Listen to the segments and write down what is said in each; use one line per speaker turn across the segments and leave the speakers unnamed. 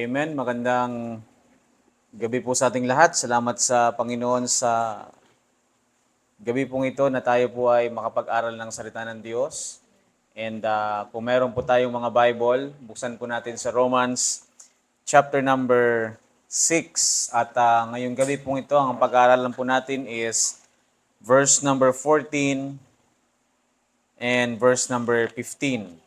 Amen. Magandang gabi po sa ating lahat. Salamat sa Panginoon sa gabi pong ito na tayo po ay makapag-aral ng salita ng Diyos. And kung meron po tayong mga Bible, buksan po natin sa Romans chapter number 6. At ngayong gabi pong ito, ang pag-aaralan po natin is verse number 14 and verse number 15.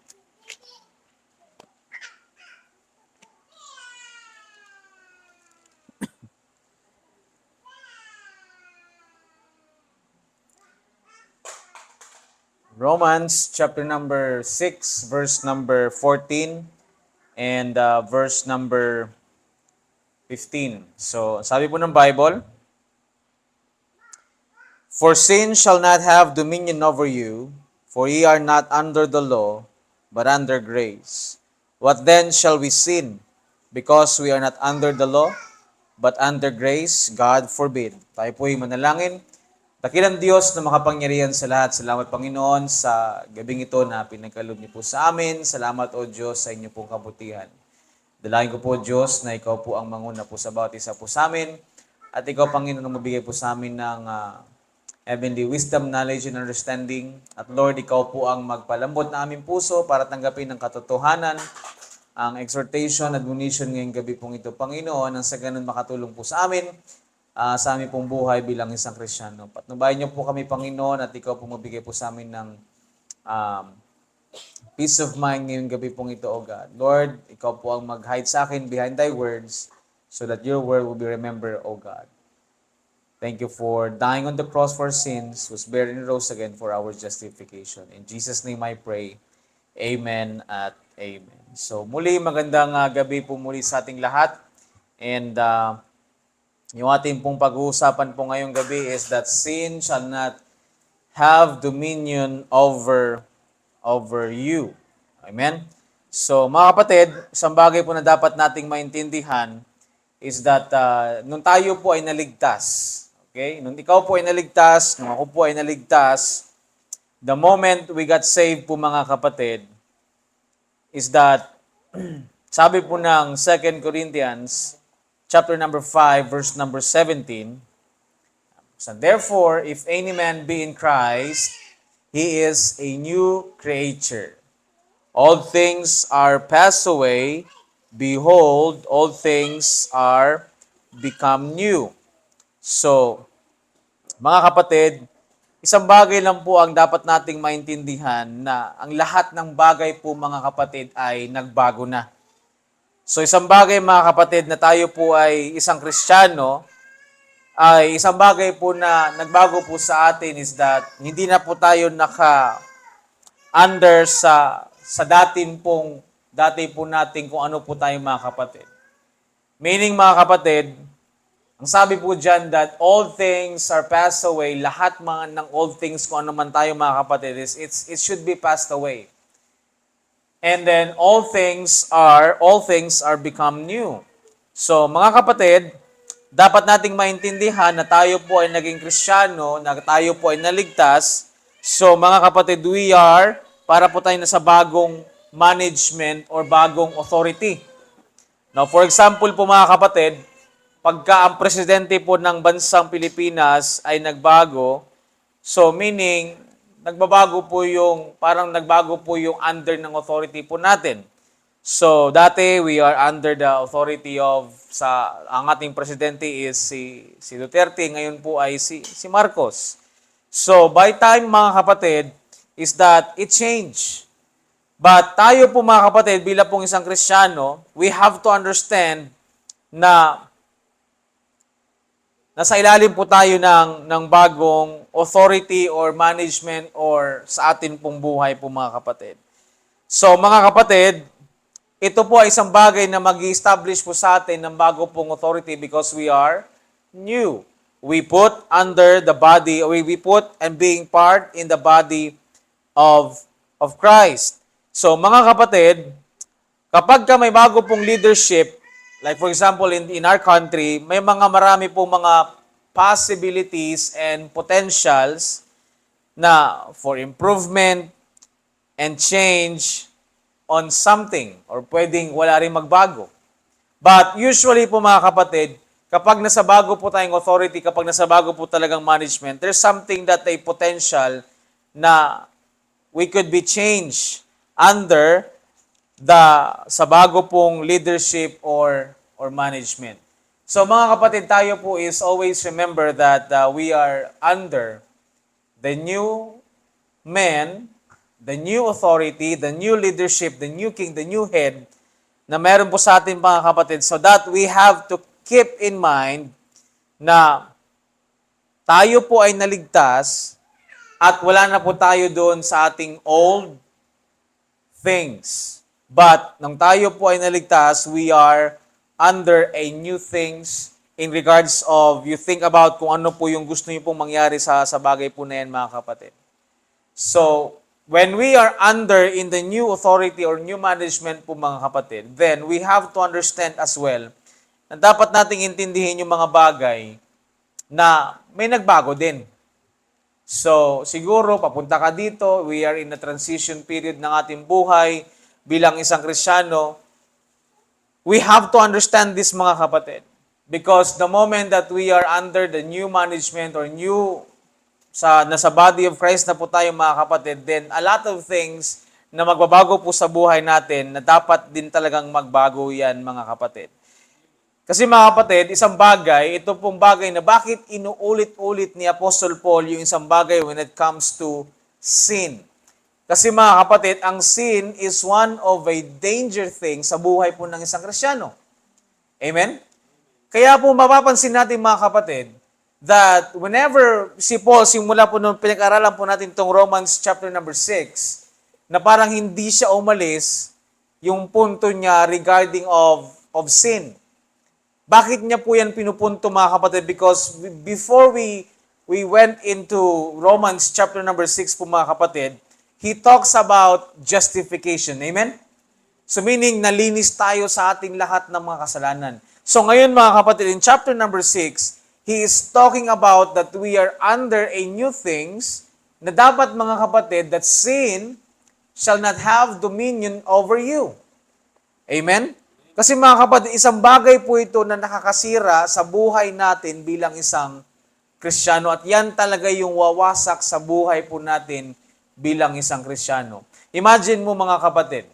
Romans chapter number 6, verse number 14 and verse number 15. So, sabi po ng Bible, "For sin shall not have dominion over you, for ye are not under the law, but under grace. What then shall we sin? Because we are not under the law, but under grace? God forbid." Tayo po ay manalangin. Dakilang Diyos na makapangyarihan sa lahat. Salamat, Panginoon, sa gabing ito na pinagkaloob niyo po sa amin. Salamat, O Diyos, sa inyo pong kabutihan. Dalangin ko po, Diyos, na ikaw po ang manguna po sa bawat isa po sa amin. At ikaw, Panginoon, ang mabigay po sa amin ng heavenly wisdom, knowledge, and understanding. At Lord, ikaw po ang magpalambot na aming puso para tanggapin ng katotohanan, ang exhortation, admonition ngayong gabi pong ito, Panginoon, ang sa ganun makatulong po sa amin, sa aming pong buhay bilang isang Kristiyano. Patnubayan niyo po kami, Panginoon, at ikaw po mabigay po sa amin ng um, peace of mind ngayong gabi pong ito, O God. Lord, ikaw po ang mag-hide sa akin behind thy words so that your word will be remembered, O God. Thank you for dying on the cross for sins, was buried and rose again for our justification. In Jesus' name I pray. Amen at amen. So muli, magandang gabi po muli sa ating lahat. And yung ating pong pag-uusapan po ngayong gabi is that sin shall not have dominion over you. Amen? So mga kapatid, isang bagay po na dapat nating maintindihan is that nung tayo po ay naligtas, okay? Nung ikaw po ay naligtas, nung ako po ay naligtas, the moment we got saved po mga kapatid, is that sabi po ng 2 Corinthians chapter number 5, verse number 17, "So therefore, if any man be in Christ, he is a new creature. All things are passed away. Behold, all things are become new." So, mga kapatid, isang bagay lang po ang dapat nating maintindihan na ang lahat ng bagay po mga kapatid ay nagbago na. So isang bagay mga kapatid na tayo po ay isang Kristiyano, ay isang bagay po na nagbago po sa atin is that hindi na po tayo under sa dati po natin kung ano po tayo mga kapatid. Meaning mga kapatid, ang sabi po dyan that all things are passed away, lahat mga ng all things kung ano man tayo mga kapatid is it should be passed away. And then all things are become new. So mga kapatid, dapat nating maintindihan na tayo po ay naging Kristiyano, na tayo po ay naligtas. So mga kapatid, para po tayo nasa bagong management or bagong authority. Now for example po mga kapatid, pagka ang presidente po ng bansang Pilipinas ay nagbago, so meaning parang nagbago po yung under ng authority po natin. So, dati we are under the authority ang ating presidente is si Duterte, ngayon po ay si Marcos. So, by time mga kapatid, is that it changed. But tayo po mga kapatid, bilang pong isang Kristiyano, we have to understand na nasa ilalim po tayo ng bagong authority or management or sa atin pong buhay po mga kapatid. So mga kapatid, ito po ay isang bagay na mag-establish po sa atin ng bago pong authority because we are new. We put under the body, we put and being part in the body of Christ. So mga kapatid, kapag may bago pong leadership, like for example, in our country, may marami pong mga possibilities and potentials na for improvement and change on something or pwedeng wala rin magbago. But usually po mga kapatid, kapag nasa bago po tayong authority, kapag nasa bago po talagang management, there's something that a potential na we could be changed under sa bago pong leadership or management. So mga kapatid, tayo po is always remember that we are under the new man, the new authority, the new leadership, the new king, the new head na meron po sa atin mga kapatid, so that we have to keep in mind na tayo po ay naligtas at wala na po tayo doon sa ating old things. But nang tayo po ay naligtas, we are under a new things in regards of you think about kung ano po yung gusto niyo pong mangyari sa bagay po na yan mga kapatid. So, when we are under in the new authority or new management po mga kapatid, then we have to understand as well na dapat nating intindihin yung mga bagay na may nagbago din. So, siguro, papunta ka dito, we are in a transition period ng ating buhay bilang isang Kristiyano. We have to understand this mga kapatid. Because the moment that we are under the new management or nasa body of Christ na po tayo mga kapatid, then a lot of things na magbabago po sa buhay natin na dapat din talagang magbago yan mga kapatid. Kasi mga kapatid, isang bagay, ito pong bagay na bakit inuulit-ulit ni Apostle Paul yung isang bagay when it comes to sin. Kasi mga kapatid, ang sin is one of a danger thing sa buhay po ng isang Kristiyano. Amen? Kaya po mapapansin natin mga kapatid, that whenever si Paul, simula po nung pinag-aralan po natin itong Romans chapter number 6, na parang hindi siya umalis yung punto niya regarding of sin. Bakit niya po yan pinupunto mga kapatid? Because before we went into Romans chapter number 6 po mga kapatid, he talks about justification. Amen? So meaning, nalinis tayo sa ating lahat ng mga kasalanan. So ngayon mga kapatid, in chapter number 6, he is talking about that we are under a new things na dapat mga kapatid, that sin shall not have dominion over you. Amen? Kasi mga kapatid, isang bagay po ito na nakakasira sa buhay natin bilang isang Kristiyano. At yan talaga yung wawasak sa buhay po natin bilang isang Kristiyano. Imagine mo mga kapatid,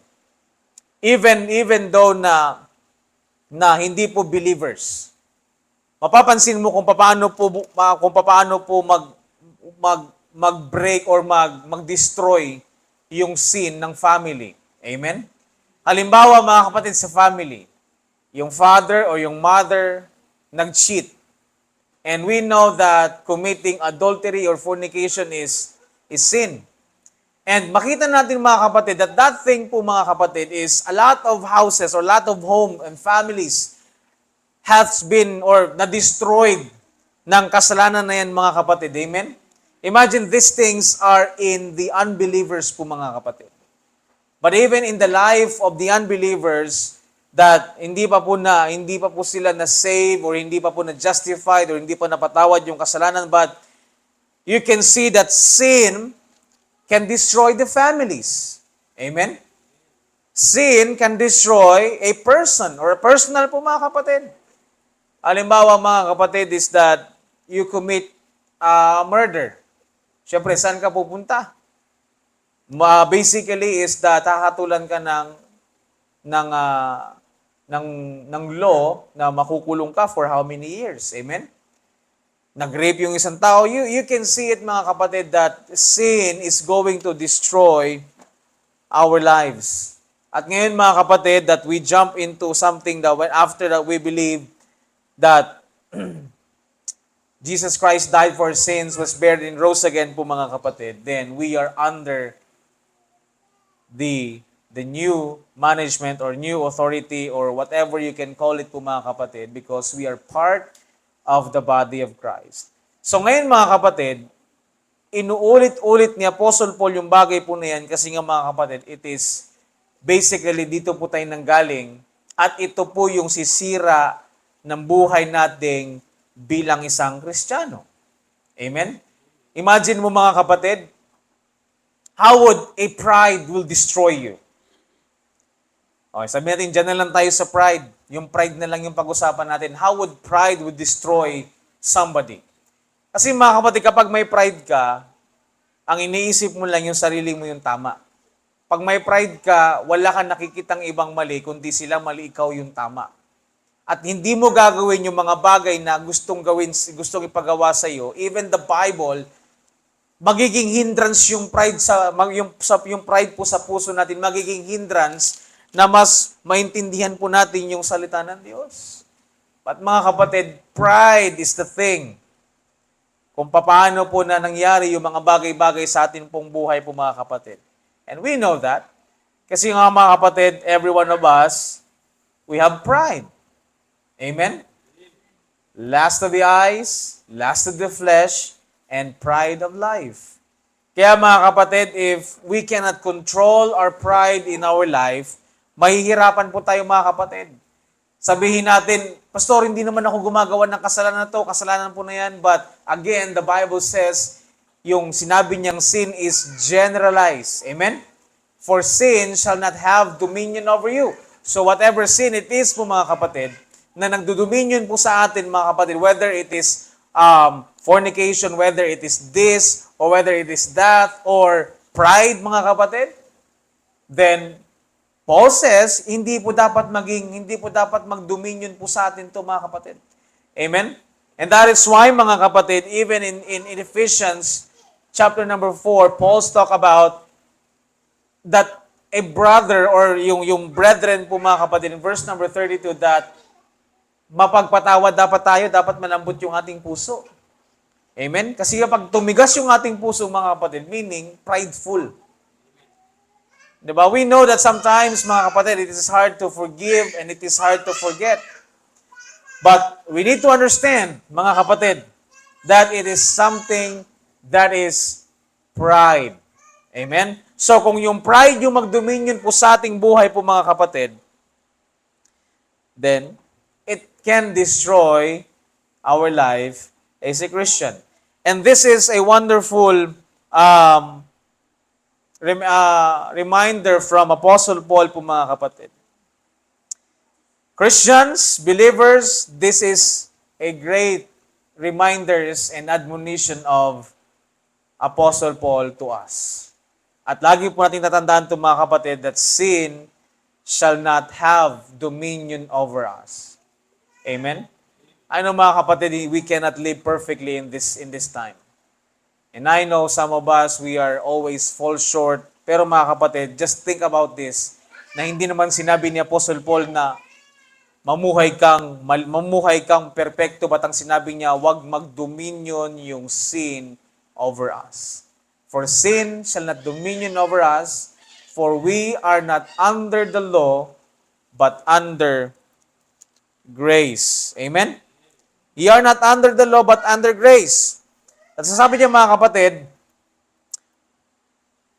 even though na hindi po believers, mapapansin mo kung paano po mag-break or mag-destroy yung sin ng family. Amen? Halimbawa mga kapatid sa family, yung father or yung mother nag-cheat. And we know that committing adultery or fornication is sin. And makita natin mga kapatid that thing po mga kapatid is a lot of houses or a lot of home and families has been or na-destroyed ng kasalanan na yan mga kapatid. Amen? Imagine these things are in the unbelievers po mga kapatid. But even in the life of the unbelievers, that hindi pa po sila na save or hindi pa po na justified or hindi pa napatawad yung kasalanan, but you can see that sin can destroy the families. Amen? Sin can destroy a person or a personal po mga kapatid. Halimbawa mga kapatid is that you commit murder. Siyempre, saan ka pupunta? Basically is that hahatulan ka ng law na makukulong ka for how many years? Amen? Nag-rape yung isang tao. You can see it mga kapatid that sin is going to destroy our lives. At ngayon mga kapatid that we jump into something that after that we believe that Jesus Christ died for sins, was buried and rose again po mga kapatid, then we are under the new management or new authority or whatever you can call it po mga kapatid, because we are part of the body of Christ. So ngayon mga kapatid, inuulit-ulit ni Apostle Paul yung bagay po na yan kasi nga mga kapatid, it is basically dito po tayo nanggaling at ito po yung sisira ng buhay nating bilang isang Kristiyano. Amen? Imagine mo mga kapatid, how would a pride will destroy you? Okay, sabi natin, dyan na lang tayo sa pride. yung pride na lang yung pag-usapan natin. How would pride would destroy somebody? Kasi mga kapatid, kapag may pride ka, ang iniisip mo lang yung sarili mo yung tama. Pag may pride ka, wala kang nakikitang ibang mali, kundi sila mali, ikaw yung tama. At hindi mo gagawin yung mga bagay na gustong gawin, gustong ipagawa sa iyo. Even the Bible, magiging hindrance yung pride yung pride po sa puso natin, magiging hindrance na mas maintindihan po natin yung salita ng Diyos. But mga kapatid, pride is the thing kung paano po na nangyari yung mga bagay-bagay sa atin pong buhay po mga kapatid. And we know that. Kasi nga mga kapatid, every one of us, we have pride. Amen? Lust of the eyes, lust of the flesh, and pride of life. Kaya mga kapatid, if we cannot control our pride in our life, mahihirapan po tayo mga kapatid. Sabihin natin, Pastor, hindi naman ako gumagawa ng kasalanan na to, kasalanan po na yan. But again, the Bible says, yung sinabi niyang sin is generalized. Amen? For sin shall not have dominion over you. So whatever sin it is po mga kapatid, na nagdo-dominion po sa atin mga kapatid, whether it is fornication, whether it is this, or whether it is that, or pride mga kapatid, then Paul says, hindi po dapat mag-dominion po sa atin to mga kapatid. Amen? And that is why mga kapatid, even in Ephesians chapter number 4, Paul's talk about that a brother or yung brethren po mga kapatid, in verse number 32, that mapagpatawad dapat tayo, dapat malambot yung ating puso. Amen? Kasi kapag tumigas yung ating puso mga kapatid, meaning prideful. Diba? We know that sometimes, mga kapatid, it is hard to forgive and it is hard to forget. But we need to understand, mga kapatid, that it is something that is pride. Amen? So, kung yung pride yung mag-dominion po sa ating buhay po, mga kapatid, then it can destroy our life as a Christian. And this is a wonderful reminder from Apostle Paul po mga kapatid. Christians, believers, this is a great reminders and admonition of Apostle Paul to us. At lagi po natin tatandaan ito mga kapatid that sin shall not have dominion over us. Amen? I know mga kapatid, we cannot live perfectly in this time. And I know some of us, we are always fall short. Pero mga kapatid, just think about this, na hindi naman sinabi ni Apostle Paul na mamuhay kang perpekto, but ang sinabi niya, wag mag-dominion yung sin over us. For sin shall not dominion over us, for we are not under the law, but under grace. Amen? We are not under the law, but under grace. At sasabi niya mga kapatid,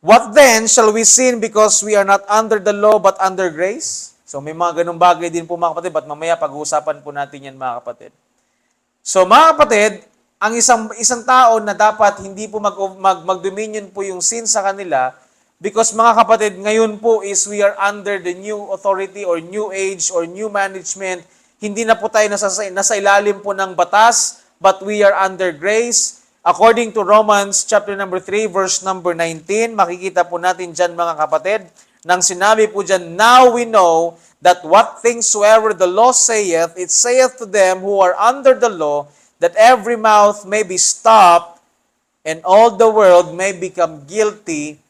what then shall we sin because we are not under the law but under grace? So may mga ganung bagay din po mga kapatid, but mamaya pag-uusapan po natin yan mga kapatid. So mga kapatid, ang isang tao na dapat hindi po mag-dominion po yung sin sa kanila, because mga kapatid, ngayon po is we are under the new authority or new age or new management. Hindi na po tayo nasa ilalim po ng batas, but we are under grace. According to Romans chapter number 3, verse number 19, makikita po natin dyan mga kapatid, nang sinabi po dyan, now we know that what things soever the law saith, it saith to them who are under the law, that every mouth may be stopped, and all the world may become guilty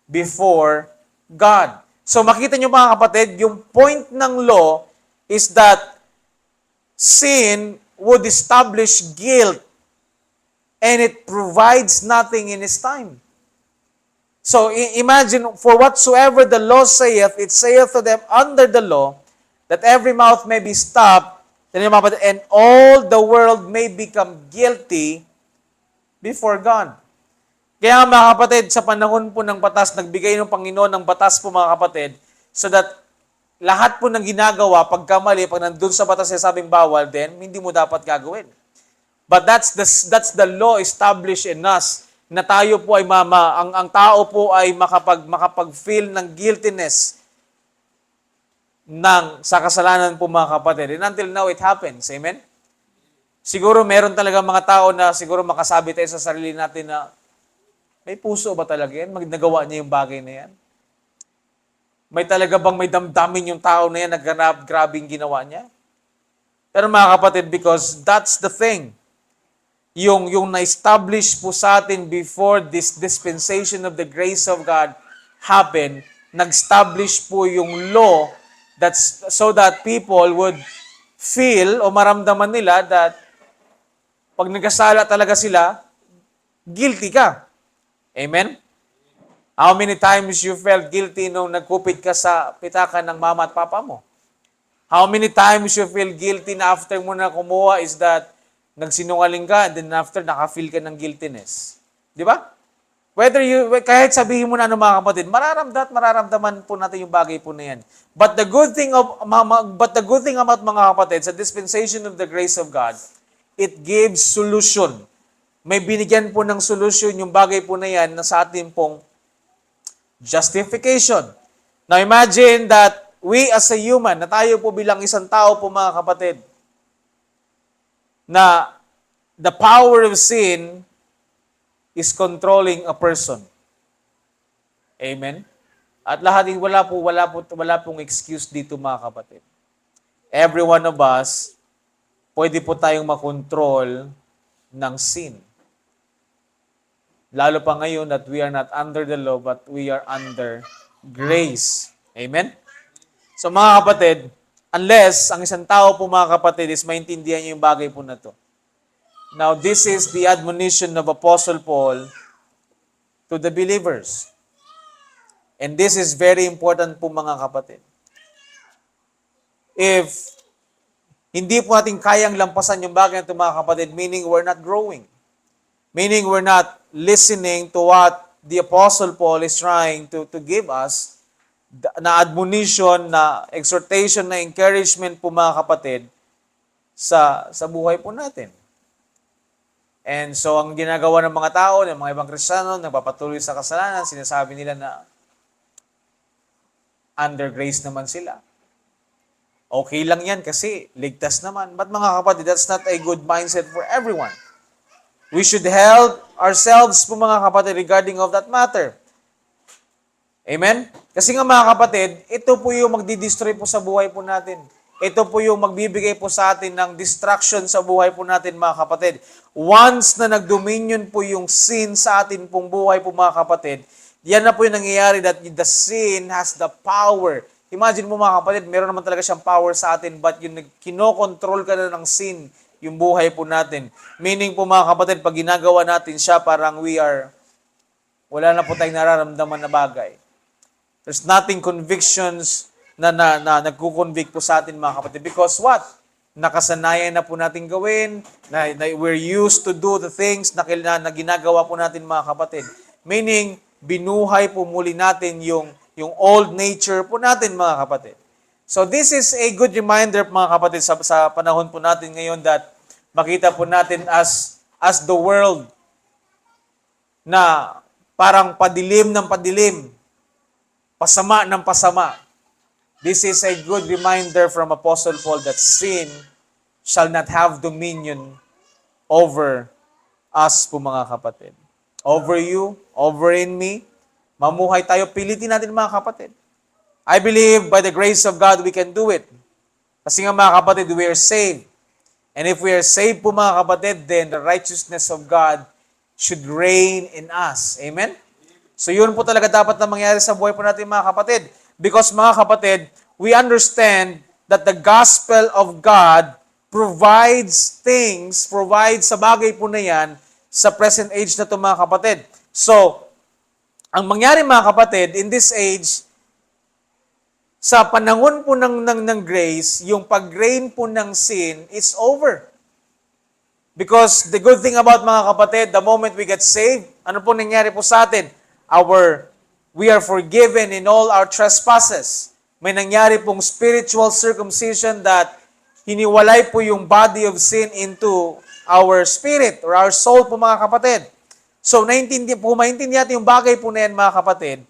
before God. So makita nyo mga kapatid, yung point ng law is that sin would establish guilt, and it provides nothing in its time. So imagine, for whatsoever the law saith, it saith to them under the law, that every mouth may be stopped, and all the world may become guilty before God. Kaya mga kapatid, sa panahon po ng batas, nagbigay ng Panginoon ng batas po mga kapatid, so that lahat po ng ginagawa, pagkamali, pag nandun sa batas sabing bawal, then hindi mo dapat gagawin. But that's the law established in us, na tayo po ay ang tao po ay makapag-feel ng guiltiness sa kasalanan po mga kapatid. And until now, it happens. Amen? Siguro meron talaga mga tao na siguro makasabi tayo sa sarili natin na may puso ba talaga yan? Nagawa niya yung bagay na yan? May talaga bang may damdamin yung tao na yan na grabing ginawa niya? Pero mga kapatid, because that's the thing. Yung na-establish po sa atin before this dispensation of the grace of God happened, nag-establish po yung law so that people would feel o maramdaman nila that pag nagkasala talaga sila, guilty ka. Amen? How many times you felt guilty nung nagkupit ka sa pitakan ng mama at papa mo? How many times you feel guilty na after mo na kumuha is that nagsinungaling ka and then after nakafeel ka ng guiltiness? Di ba? Kahit sabihin mo na ano mga kapatid, mararamdaman po natin yung bagay po na yan. But the good thing about mga kapatid, sa dispensation of the grace of God, it gives solution. May binigyan po ng solution yung bagay po na yan na sa atin pong justification. Now imagine that we as a human, na tayo po bilang isang tao po mga kapatid, na the power of sin is controlling a person. Amen? At wala pong excuse dito mga kapatid. Every one of us, pwede po tayong makontrol ng sin. Lalo pa ngayon that we are not under the law, but we are under grace. Amen? So mga kapatid, unless ang isang tao po mga kapatid is maintindihan niyo yung bagay po na to. Now, this is the admonition of Apostle Paul to the believers. And this is very important po mga kapatid. If hindi po natin kayang lampasan yung bagay na ito mga kapatid, meaning we're not growing. Meaning we're not listening to what the Apostle Paul is trying to give us, na admonition, na exhortation, na encouragement po mga kapatid sa buhay po natin. And so ang ginagawa ng mga tao, ng mga ibang Kristiyano, nagpapatuloy sa kasalanan, sinasabi nila na under grace naman sila. Okay lang yan kasi ligtas naman. But mga kapatid, that's not a good mindset for everyone. We should help ourselves po mga kapatid regarding of that matter. Amen? Kasi nga mga kapatid, ito po yung magdi-destroy po sa buhay po natin. Ito po yung magbibigay po sa atin ng distraction sa buhay po natin mga kapatid. Once na nag-dominion po yung sin sa atin pong buhay po mga kapatid, yan na po yung nangyayari that the sin has the power. Imagine mo mga kapatid, meron naman talaga siyang power sa atin, but yung kinokontrol ka na ng sin, yung buhay po natin. Meaning po mga kapatid, pag ginagawa natin siya, parang wala na po tayong nararamdaman na bagay. There's nothing convictions na nagkukonvict po sa atin mga kapatid. Because what? Nakasanayan na po natin gawin, na we're used to do the things na ginagawa po natin mga kapatid. Meaning, binuhay po muli natin yung old nature po natin mga kapatid. So this is a good reminder mga kapatid sa panahon po natin ngayon that makita po natin as the world na parang padilim ng padilim, pasama ng pasama. This is a good reminder from Apostle Paul that sin shall not have dominion over us po mga kapatid. Over you, over in me. Mamuhay tayo, pilitin natin mga kapatid. I believe by the grace of God we can do it. Kasi nga mga kapatid, we are saved. And if we are saved po mga kapatid, then the righteousness of God should reign in us. Amen? So yun po talaga dapat na mangyari sa buhay po natin mga kapatid. Because mga kapatid, we understand that the gospel of God provides sa bagay po na yan sa present age na ito mga kapatid. So, ang mangyari mga kapatid, in this age, sa panahon po ng grace, yung pag-reign po ng sin is over. Because the good thing about mga kapatid, the moment we get saved, ano po nangyari po sa atin? We are forgiven in all our trespasses. May nangyari pong spiritual circumcision that hiniwalay po yung body of sin into our spirit or our soul po mga kapatid. So, maintindihan natin yung bagay po na yan mga kapatid.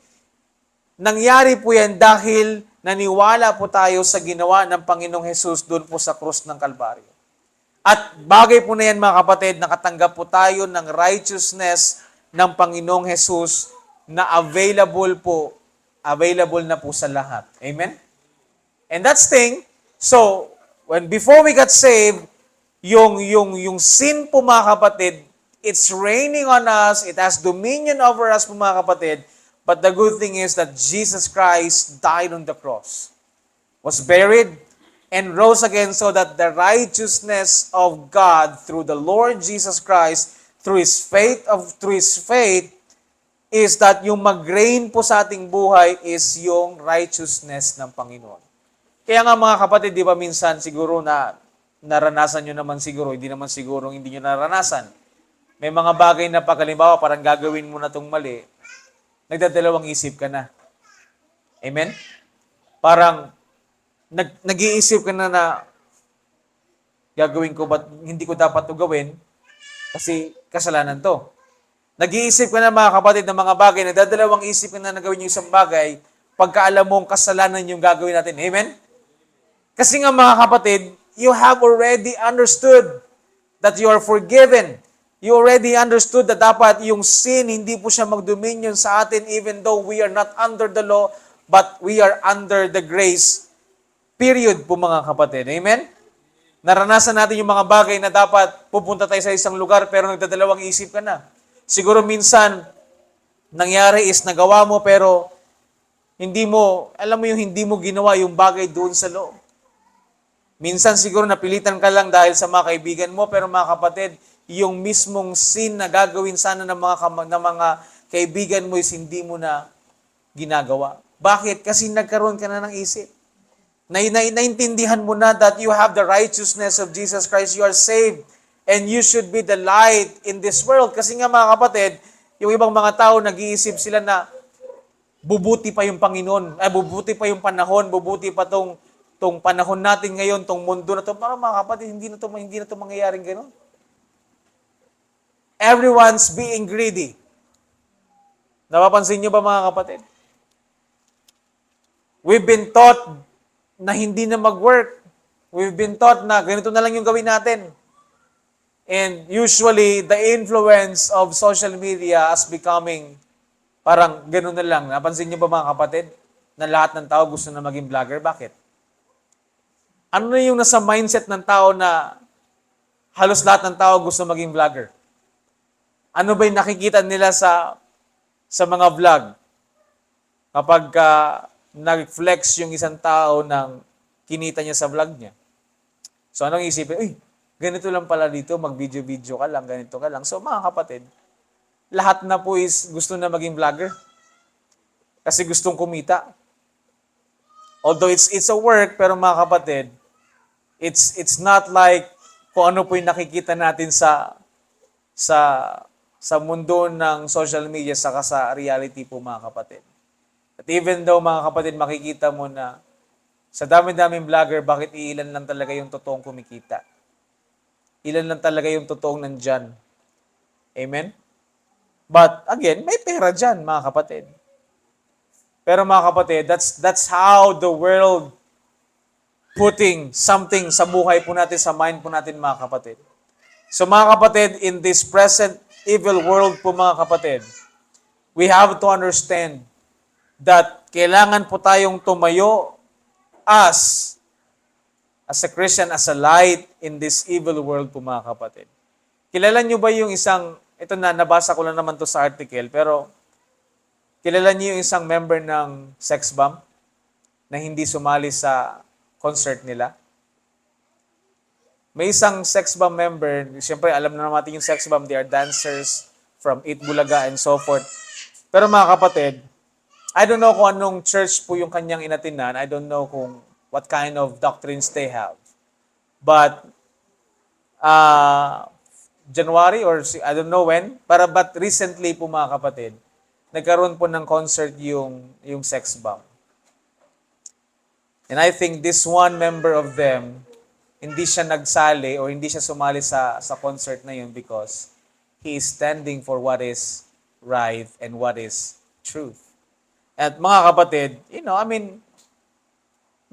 Nangyari po yan dahil naniwala po tayo sa ginawa ng Panginoong Hesus doon po sa krus ng Kalbaryo. At bagay po na yan mga kapatid, nakatanggap po tayo ng righteousness ng Panginoong Hesus na available na po sa lahat. Amen? And that's thing, so, before we got saved, yung sin po mga kapatid, it's raining on us, it has dominion over us po mga kapatid, but the good thing is that Jesus Christ died on the cross, was buried, and rose again so that the righteousness of God through the Lord Jesus Christ, through His faith, is that yung mag-reign po sa ating buhay is yung righteousness ng Panginoon. Kaya nga mga kapatid, di ba minsan siguro na naranasan nyo naman siguro, hindi naman siguro hindi nyo naranasan. May mga bagay na paghalimbawa parang gagawin mo na itong mali, nagdadalawang isip ka na. Amen? Parang nag-iisip ka na gagawin ko ba, hindi ko dapat ito gawin kasi kasalanan to. Nag-iisip ka na mga kapatid ng mga bagay, nagdadalawang isip ka na gawin yung isang bagay pagka alam mong kasalanan yung gagawin natin. Amen? Kasi nga mga kapatid, you have already understood that you are forgiven. You already understood that dapat yung sin, hindi po siya mag-dominion sa atin even though we are not under the law, but we are under the grace. Period po mga kapatid. Amen? Naranasan natin yung mga bagay na dapat pupunta tayo sa isang lugar pero nagdadalawang isip ka na. Siguro minsan, nangyari is nagawa mo pero hindi mo, alam mo yung hindi mo ginawa yung bagay doon sa loob. Minsan siguro napilitan ka lang dahil sa mga kaibigan mo, pero mga kapatid, yung mismong sin na gagawin sana ng mga kaibigan mo is hindi mo na ginagawa. Bakit? Kasi nagkaroon ka na ng isip. Naintindihan mo na that you have the righteousness of Jesus Christ, you are saved, and you should be the light in this world. Kasi nga mga kapatid, yung ibang mga tao nag-iisip sila na bubuti pa yung Panginoon, bubuti pa yung panahon, bubuti pa tong panahon natin ngayon, tong mundo na to. Mga kapatid, hindi na to mangyayaring gano'n. Everyone's being greedy. Napapansin niyo ba mga kapatid? We've been taught na hindi na mag-work. We've been taught na ganito na lang yung gawin natin. And usually, the influence of social media is becoming parang gano'n na lang. Napansin niyo ba mga kapatid? Na lahat ng tao gusto na maging vlogger. Bakit? Ano na yung nasa mindset ng tao na halos lahat ng tao gusto maging vlogger? Ano ba yung nakikita nila sa mga vlog? Kapag nag-flex yung isang tao ng kinita niya sa vlog niya. So anong isipin? Ganito lang pala dito, mag-video-video ka lang, ganito ka lang. So mga kapatid, lahat na po is gusto na maging vlogger. Kasi gustong kumita. Although it's a work, pero mga kapatid, it's not like kung ano po yung nakikita natin sa mundo ng social media saka sa reality po mga kapatid. At even though mga kapatid makikita mo na sa dami-daming vlogger, bakit ilan lang talaga yung totoong kumikita? Ilan lang talaga yung totoong nandyan? Amen? But again, may pera dyan mga kapatid. Pero mga kapatid, that's how the world putting something sa buhay po natin, sa mind po natin mga kapatid. So mga kapatid, in this present evil world po mga kapatid, we have to understand that kailangan po tayong tumayo as a Christian, as a light in this evil world po mga kapatid. Kilala nyo ba yung isang, ito na, nabasa ko lang naman to sa article, pero kilala niyo yung isang member ng Sex Bomb na hindi sumali sa concert nila? May isang Sex Bomb member, siyempre alam na natin yung Sex Bomb, they are dancers from Eat Bulaga and so forth. Pero mga kapatid, I don't know kung anong church po yung kanyang inatinan. I don't know what kind of doctrines they have. But January or I don't know when, but recently po mga kapatid, nagkaroon po ng concert yung Sex Bomb. And I think this one member of them, hindi siya nagsali or hindi siya sumali sa concert na yun because he is standing for what is right and what is truth. At mga kapatid,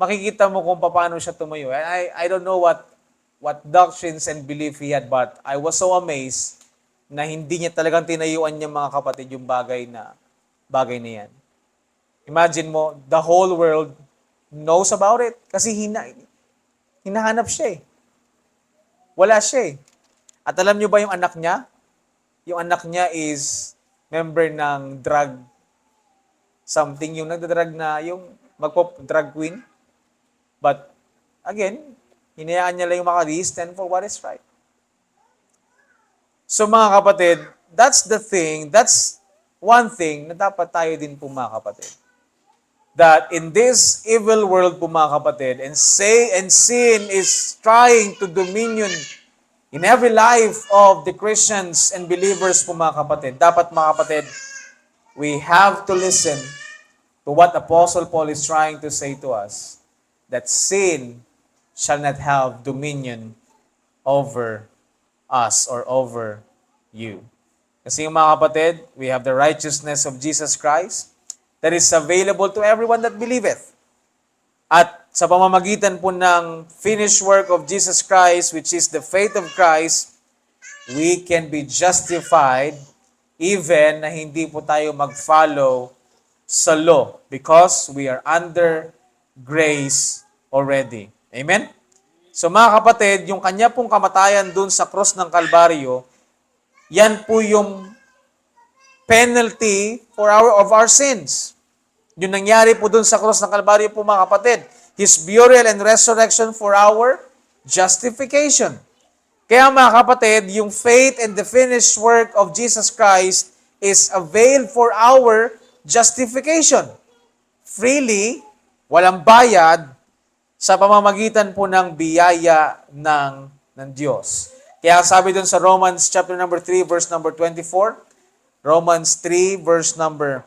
makikita mo kung paano siya tumayo. And I don't know what doctrines and belief he had, but I was so amazed na hindi niya talagang tinayuan niya mga kapatid yung bagay na yan. Imagine mo, the whole world knows about it kasi hinahanap siya eh. Wala siya eh. At alam niyo ba yung anak niya? Yung anak niya is member ng drug something, yung nagdadrag na, yung magpo-drug queen. But, again, hinayaan niya lang yung stand for what is right. So mga kapatid, that's one thing na dapat tayo din po mga kapatid. That in this evil world po mga kapatid, and sin is trying to dominion in every life of the Christians and believers po mga kapatid, dapat mga kapatid, we have to listen to what Apostle Paul is trying to say to us, that sin shall not have dominion over us or over you. Kasi mga kapatid, we have the righteousness of Jesus Christ that is available to everyone that believeth. At sa pamamagitan po ng finished work of Jesus Christ, which is the faith of Christ, we can be justified even na hindi po tayo mag-follow sa law because we are under grace already. Amen? So mga kapatid, yung kanya pong kamatayan dun sa cross ng Kalbaryo, yan po yung penalty of our sins. Yung nangyari po dun sa cross ng Kalbaryo po mga kapatid, His burial and resurrection for our justification. Kaya mga kapatid, yung faith and the finished work of Jesus Christ is availed for our justification. Freely, walang bayad, sa pamamagitan po ng biyaya ng Diyos. Kaya sabi dun sa Romans chapter number 3, verse number 24, Romans 3, verse number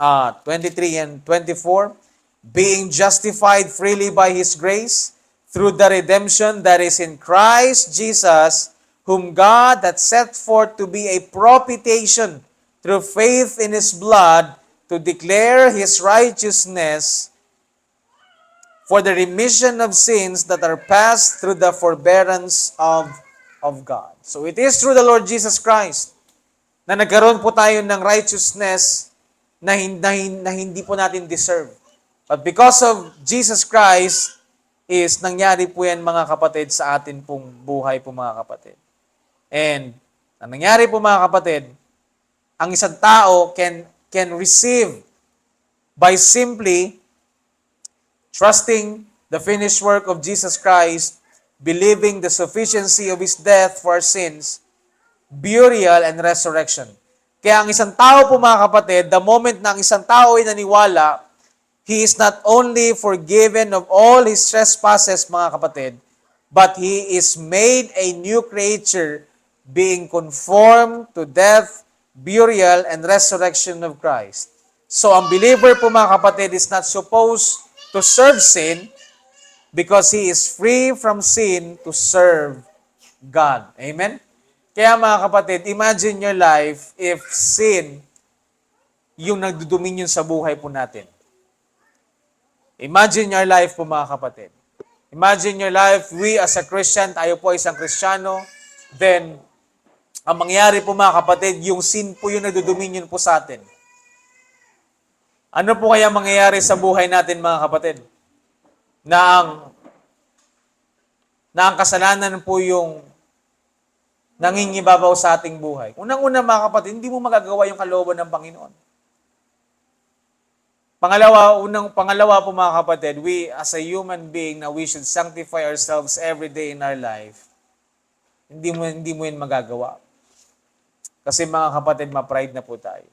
23 and 24, being justified freely by His grace, through the redemption that is in Christ Jesus, whom God hath set forth to be a propitiation through faith in His blood, to declare His righteousness for the remission of sins that are passed through the forbearance of God. So it is through the Lord Jesus Christ na nagkaroon po tayo ng righteousness na hindi po natin deserve. But because of Jesus Christ, is nangyari po yan mga kapatid sa atin pong buhay po mga kapatid. And ang nangyari po mga kapatid, ang isang tao can receive by simply trusting the finished work of Jesus Christ, believing the sufficiency of His death for our sins, burial, and resurrection. Kaya ang isang tao po mga kapatid, the moment na ang isang tao ay naniwala, he is not only forgiven of all his trespasses mga kapatid, but he is made a new creature, being conformed to death, burial, and resurrection of Christ. So ang believer po mga kapatid is not supposed to serve sin because he is free from sin to serve God. Amen? Kaya mga kapatid, imagine your life if sin yung nagdodominion sa buhay po natin. Imagine your life po mga kapatid. Imagine your life, we as a Christian, tayo po isang Kristiyano, then ang mangyari po mga kapatid, yung sin po yung nagdodominion po sa atin. Ano po kaya mangyayari sa buhay natin mga kapatid? Na ang kasalanan po yung nangingibabaw sa ating buhay. Unang-una mga kapatid, hindi mo magagawa yung kalooban ng Panginoon. Pangalawa po mga kapatid, we as a human being na we should sanctify ourselves every day in our life. Hindi mo yun magagawa. Kasi mga kapatid, ma-pride na po tayo.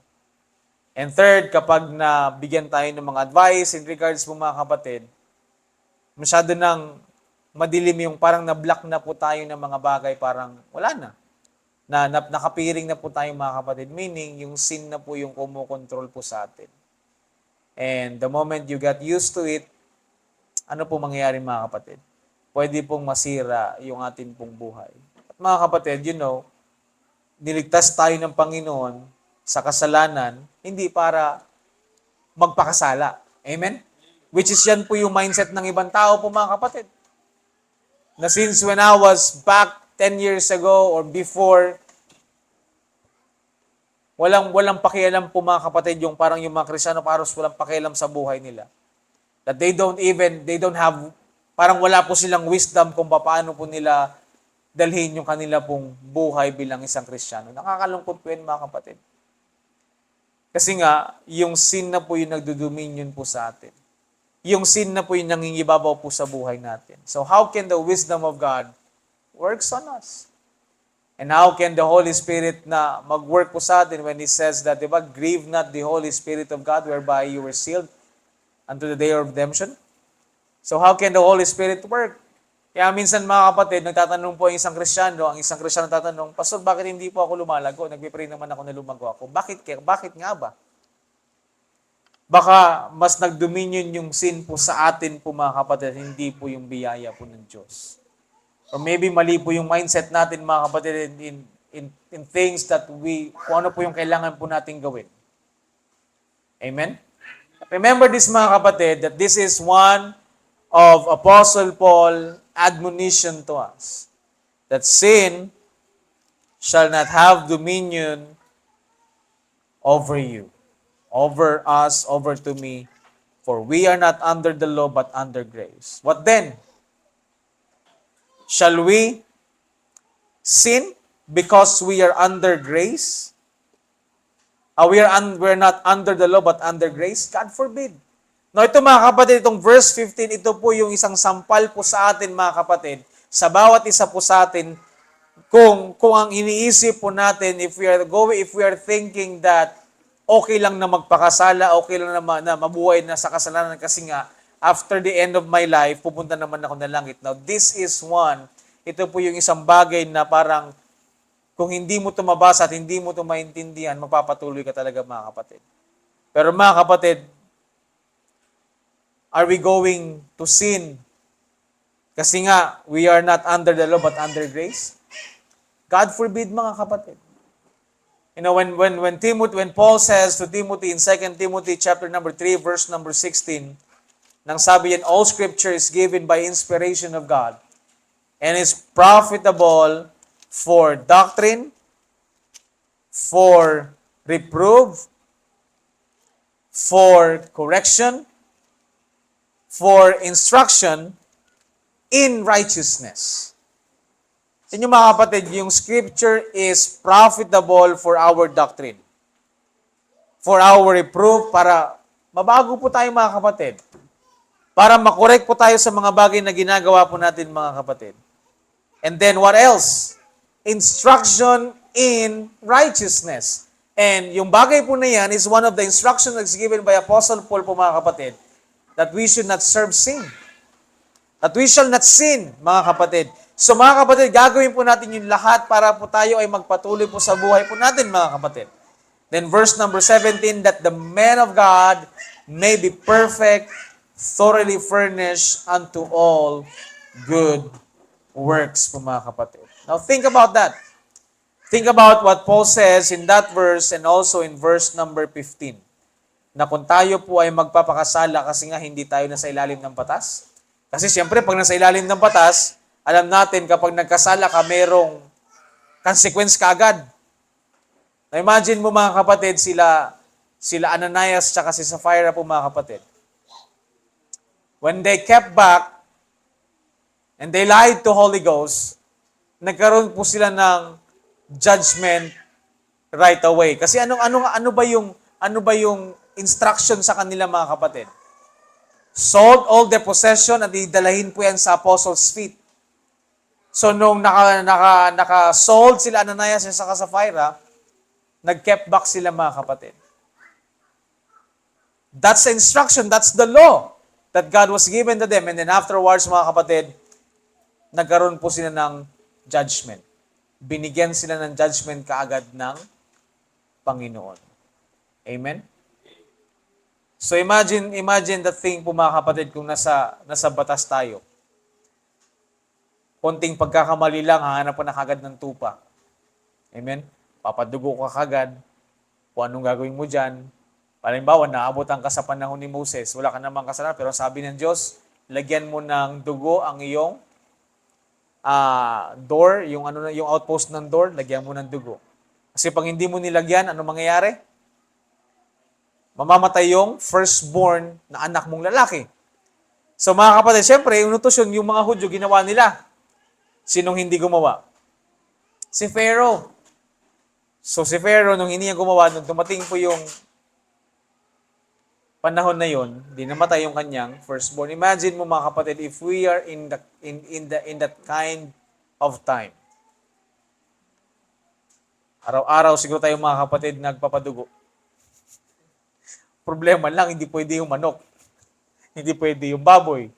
And third, kapag nabigyan tayo ng mga advice in regards po mga kapatid, masyado nang madilim yung parang na-block na po tayo ng mga bagay, parang wala na. Nakapiring na po tayo mga kapatid, meaning yung sin na po yung kumokontrol po sa atin. And the moment you get used to it, ano po mangyayari mga kapatid? Pwede pong masira yung atin pong buhay. At mga kapatid, niligtas tayo ng Panginoon sa kasalanan, hindi para magpakasala. Amen? Which is yan po yung mindset ng ibang tao po mga kapatid. Na since when I was back 10 years ago or before, walang pakialam po mga kapatid yung parang yung mga Kristiyano paros walang pakialam sa buhay nila. That they don't have, parang wala po silang wisdom kung paano po nila dalhin yung kanila pong buhay bilang isang Kristiyano. Nakakalungkot po yun mga kapatid. Kasi nga, yung sin na po yung nagdo-dominion po sa atin. Yung sin na po yung nangingibabaw po sa buhay natin. So how can the wisdom of God works on us? And how can the Holy Spirit na mag-work po sa atin when He says that, di ba, grieve not the Holy Spirit of God whereby you were sealed unto the day of redemption? So how can the Holy Spirit work? Kaya minsan mga kapatid, nagtatanong po ang isang Kristyano tatanong, Pastor, bakit hindi po ako lumalago? Nagpipray naman ako na lumago ako. Bakit nga ba? Baka mas nag-dominion yung sin po sa atin po mga kapatid, hindi po yung biyaya po ng Diyos. Or maybe mali po yung mindset natin mga kapatid in things that kung ano po yung kailangan po natin gawin. Amen? Remember this mga kapatid, that this is one of Apostle Paul admonition to us. That sin shall not have dominion over you, over us, over to me, for we are not under the law but under grace. What then? Shall we sin because we are under grace? We're not under the law but under grace? God forbid. Now ito mga kapatid, itong verse 15, ito po yung isang sampal po sa atin mga kapatid, sa bawat isa po sa atin, kung ang iniisip po natin, if we are thinking that okay lang na magpakasala, okay lang na mabuhay na sa kasalanan kasi nga, after the end of my life, pupunta naman ako ng langit. Now, this is one. Ito po yung isang bagay na parang kung hindi mo ito mabasa at hindi mo ito maintindihan, magpapatuloy ka talaga mga kapatid. Pero mga kapatid, are we going to sin? Kasi nga, we are not under the law but under grace? God forbid mga kapatid. You know, when Paul says to Timothy in 2 Timothy chapter number 3, verse number 16, nang sabi yan, all scripture is given by inspiration of God and is profitable for doctrine, for reproof, for correction, for instruction in righteousness. Sa inyo mga kapatid, yung scripture is profitable for our doctrine, for our reproof, para mabago po tayo mga kapatid. Para makorek po tayo sa mga bagay na ginagawa po natin mga kapatid. And then what else? Instruction in righteousness. And yung bagay po na yan is one of the instructions that's given by Apostle Paul po mga kapatid, that we should not serve sin. That we shall not sin, mga kapatid. So mga kapatid, gagawin po natin yung lahat para po tayo ay magpatuloy po sa buhay po natin mga kapatid. Then verse number 17, that the man of God may be perfect, thoroughly furnished unto all good works po mga kapatid. Now think about that. Think about what Paul says in that verse and also in verse number 15. Na kung tayo po ay magpapakasala kasi nga hindi tayo nasa ilalim ng batas. Kasi siyempre pag nasa ilalim ng batas, alam natin kapag nagkasala ka, merong consequence kaagad. Na imagine mo mga kapatid, sila Ananias tsaka si Sapphira po mga kapatid. When they kept back and they lied to Holy Ghost, nagkaroon po sila ng judgment right away. Kasi ano ba yung instruction sa kanila mga kapatid? Sold all their possession at idalahin po yan sa apostles' feet. So nung naka-sold sila Ananias at Sapphira, nag-kept back sila mga kapatid. That's the instruction, that's the law that God was given to them. And then afterwards, mga kapatid, nagkaroon po sila ng judgment. Binigyan sila ng judgment kaagad ng Panginoon. Amen? So imagine the thing po mga kapatid kung nasa batas tayo. Konting pagkakamali lang, hahanap po na kagad ng tupa. Amen? Papadugo ka kagad. Kung anong gagawin mo dyan, Halimbawa, naabutan ka sa panahon ni Moses, wala ka namang kasalanan, pero sabi ng Diyos, lagyan mo ng dugo ang iyong door, yung outpost ng door, lagyan mo ng dugo. Kasi pag hindi mo nilagyan, ano mangyayari? Mamamatay yung firstborn na anak mong lalaki. So mga kapatid, siyempre, inutos yun, yung mga Hudyo, ginawa nila. Sinong hindi gumawa? Si Pharaoh. So si Pharaoh, nung hindi niya gumawa, nung dumating po yung panahon na yon, di namatay yung kanyang firstborn. Imagine mo mga kapatid, if we are in that kind of time. Araw-araw siguro tayo mga kapatid nagpapadugo. Problema lang, hindi pwede yung manok. Hindi pwede yung baboy.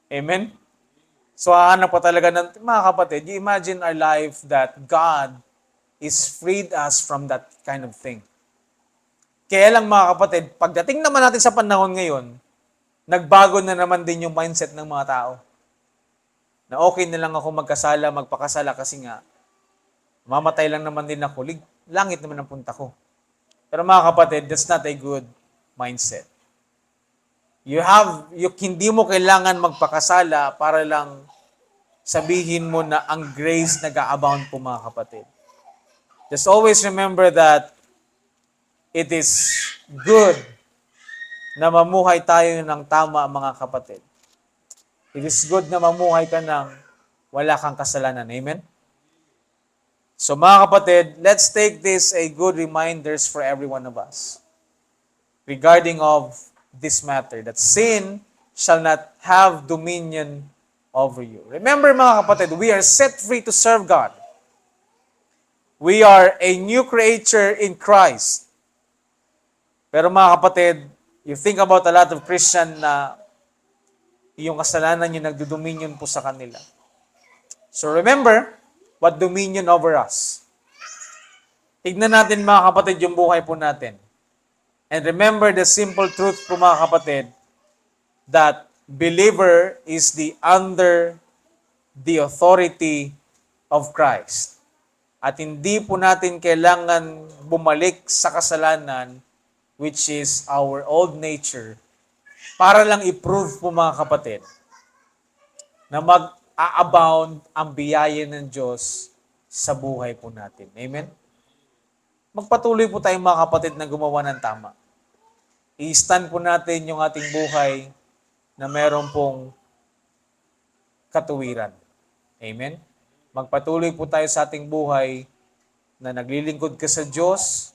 Amen? So hahanap pa talaga ng mga kapatid, you imagine our life that God is freed us from that kind of thing. Kaya lang mga kapatid, pagdating naman natin sa panahon ngayon, nagbago na naman din yung mindset ng mga tao. Na okay na lang ako magpakasala kasi nga, mamatay lang naman din ako, langit naman ang punta ko. Pero mga kapatid, that's not a good mindset. Hindi mo kailangan magpakasala para lang sabihin mo na ang grace nag-a-abound po mga kapatid. Just always remember that it is good na mamuhay tayo ng tama mga kapatid. It is good na mamuhay ka ng wala kang kasalanan. Amen? So mga kapatid, let's take this a good reminders for every one of us regarding of this matter, that sin shall not have dominion over you. Remember mga kapatid, we are set free to serve God. We are a new creature in Christ. Pero mga kapatid, you think about a lot of Christian na yung kasalanan yung nagdo-dominion po sa kanila. So remember, what dominion over us? Tignan natin mga kapatid yung buhay po natin. And remember the simple truth po mga kapatid, that believer is under the authority of Christ. At hindi po natin kailangan bumalik sa kasalanan, which is our old nature, para lang i-prove po mga kapatid na mag-a-abound ang biyaya ng Diyos sa buhay po natin. Amen? Magpatuloy po tayong mga kapatid na gumawa ng tama. I-stand po natin yung ating buhay na meron pong katuwiran. Amen? Magpatuloy po tayo sa ating buhay na naglilingkod ka sa Diyos,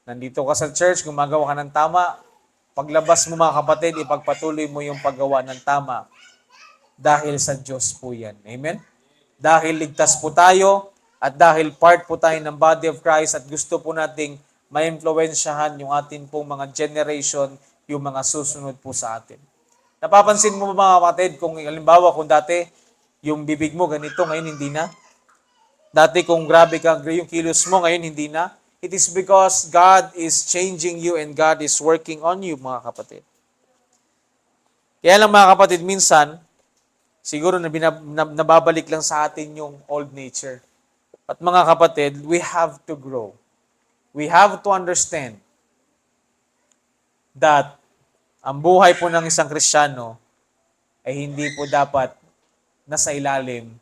nandito ka sa church, gumagawa ka ng tama, paglabas mo mga kapatid, ipagpatuloy mo yung paggawa ng tama dahil sa Diyos po yan. Amen? Dahil ligtas po tayo at dahil part po tayo ng body of Christ at gusto po nating ma-influensyahan yung atin pong mga generation, yung mga susunod po sa atin. Napapansin mo mga kapatid, kung halimbawa kung dati yung bibig mo ganito, ngayon hindi na. Dati kung grabe ka, yung kilos mo, ngayon hindi na. It is because God is changing you and God is working on you, mga kapatid. Kaya lang mga kapatid, minsan, siguro nababalik lang sa atin yung old nature. At mga kapatid, we have to grow. We have to understand that ang buhay po ng isang Kristiyano ay hindi po dapat nasa ilalim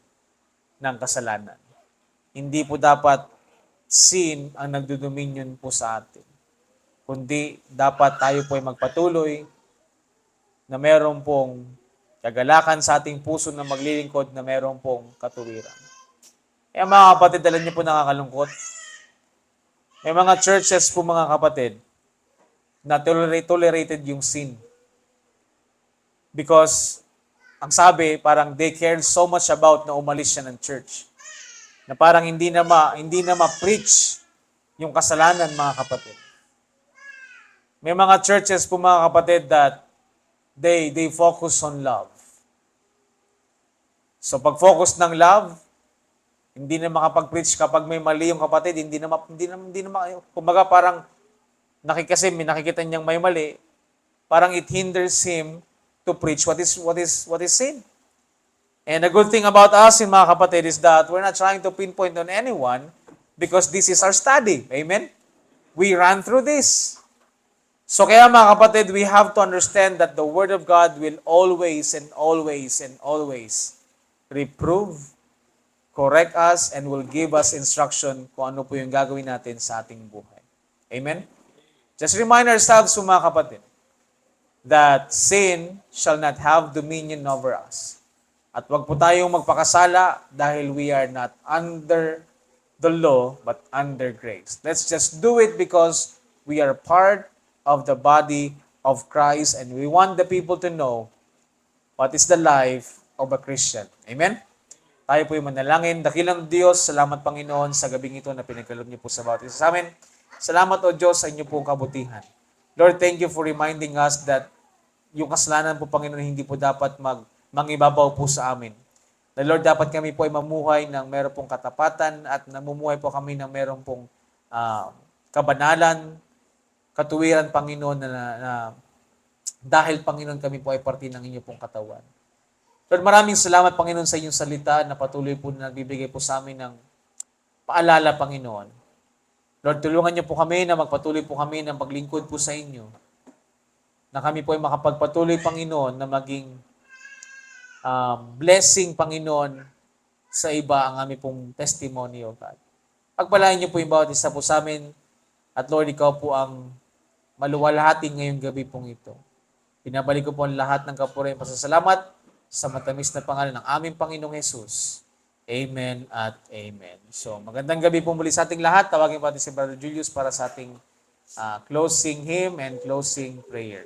ng kasalanan. Hindi po dapat sin ang nagdodominion po sa atin. Kundi dapat tayo po ay magpatuloy na meron pong kagalakan sa ating puso na maglilingkod na meron pong katuwiran. Kaya mga kapatid, alam niyo po nakakalungkot. May mga churches po mga kapatid na tolerated yung sin. Because, ang sabi, parang they cared so much about na umalis siya ng church. Na parang hindi na ma-preach yung kasalanan mga kapatid. May mga churches po mga kapatid that they focus on love. So pag-focus ng love, hindi na makapag-preach kapag may mali yung kapatid, hindi na kumbaga parang nakikita niyang may mali, parang it hinders him to preach what is sin. And the good thing about us in mga kapatid is that we're not trying to pinpoint on anyone because this is our study. Amen? We run through this. So kaya mga kapatid, we have to understand that the Word of God will always and always and always reprove, correct us, and will give us instruction kung ano po yung gagawin natin sa ating buhay. Amen? Just remind ourselves, mga kapatid, that sin shall not have dominion over us. At wag po tayong magpakasala dahil we are not under the law but under grace. Let's just do it because we are part of the body of Christ and we want the people to know what is the life of a Christian. Amen? Tayo po yung manalangin. Dakilang Diyos, salamat Panginoon sa gabing ito na pinagkaloob niyo po sa bawat isa sa amin. Salamat o Diyos sa inyo pong kabutihan. Lord, thank you for reminding us that yung kasalanan po Panginoon hindi po dapat mangibabaw po sa amin. Na Lord, dapat kami po ay mamuhay ng meron pong katapatan at namumuhay po kami ng meron pong kabanalan, katuwiran Panginoon na dahil Panginoon kami po ay parte ng inyo pong katawan. Lord, maraming salamat Panginoon sa inyong salita na patuloy po na nagbibigay po sa amin ng paalala Panginoon. Lord, tulungan niyo po kami na magpatuloy po kami ng paglingkod po sa inyo. Na kami po ay makapagpatuloy Panginoon na maging blessing Panginoon sa iba ang aming pong testimony, O God. Pagpalain niyo po yung bawat isa po sa amin at Lord, ikaw po ang maluwalhati ngayong gabi pong ito. Pinabalik ko po ang lahat ng kapurihan pasasalamat sa matamis na pangalan ng aming Panginoong Jesus. Amen at amen. So, magandang gabi po muli sa ating lahat. Tawagin po natin si Brother Julius para sa ating closing hymn and closing prayer.